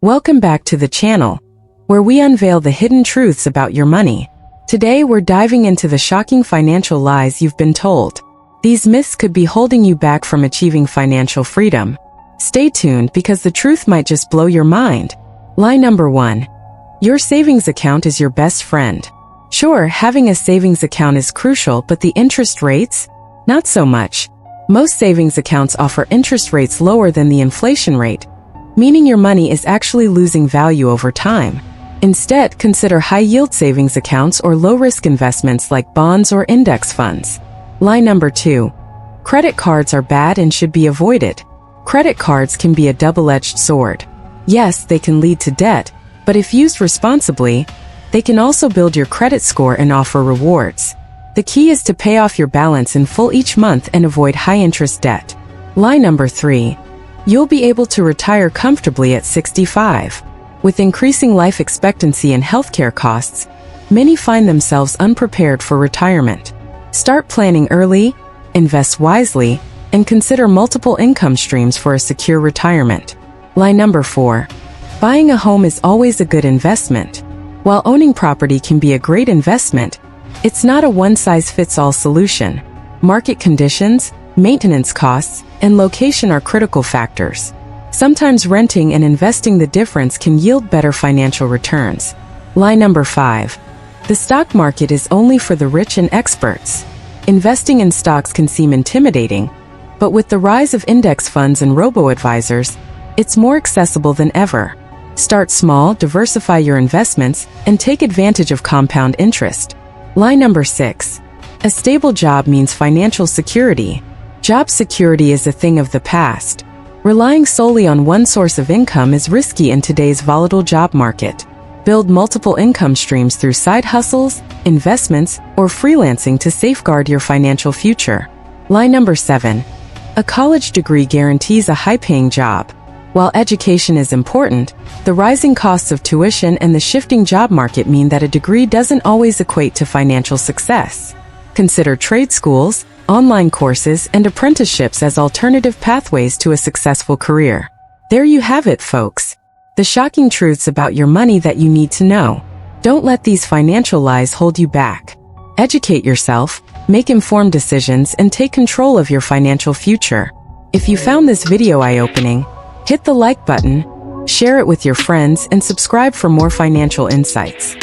Welcome back to the channel, where we unveil the hidden truths about your money. Today we're diving into the shocking financial lies you've been told. These myths could be holding you back from achieving financial freedom. Stay tuned because the truth might just blow your mind. Lie number 1. Your savings account is your best friend. Sure, having a savings account is crucial, but the interest rates? Not so much. Most savings accounts offer interest rates lower than the inflation rate, meaning your money is actually losing value over time. Instead, consider high-yield savings accounts or low-risk investments like bonds or index funds. Lie number 2. Credit cards are bad and should be avoided. Credit cards can be a double-edged sword. Yes, they can lead to debt, but if used responsibly, they can also build your credit score and offer rewards. The key is to pay off your balance in full each month and avoid high-interest debt. Lie number 3. You'll be able to retire comfortably at 65. With increasing life expectancy and healthcare costs, many find themselves unprepared for retirement. Start planning early, invest wisely, and consider multiple income streams for a secure retirement. Lie number 4. Buying a home is always a good investment. While owning property can be a great investment, it's not a one-size-fits-all solution. Market conditions, maintenance costs, and location are critical factors. Sometimes renting and investing the difference can yield better financial returns. Lie number 5. The stock market is only for the rich and experts. Investing in stocks can seem intimidating, but with the rise of index funds and robo-advisors, it's more accessible than ever. Start small, diversify your investments, and take advantage of compound interest. Lie number 6. A stable job means financial security. Job security is a thing of the past. Relying solely on one source of income is risky in today's volatile job market. Build multiple income streams through side hustles, investments, or freelancing to safeguard your financial future. Lie number 7. A college degree guarantees a high-paying job. While education is important, the rising costs of tuition and the shifting job market mean that a degree doesn't always equate to financial success. Consider trade schools, online courses, and apprenticeships as alternative pathways to a successful career. There you have it, folks. The shocking truths about your money that you need to know. Don't let these financial lies hold you back. Educate yourself, make informed decisions, and take control of your financial future. If you found this video eye-opening, hit the like button, share it with your friends, and subscribe for more financial insights.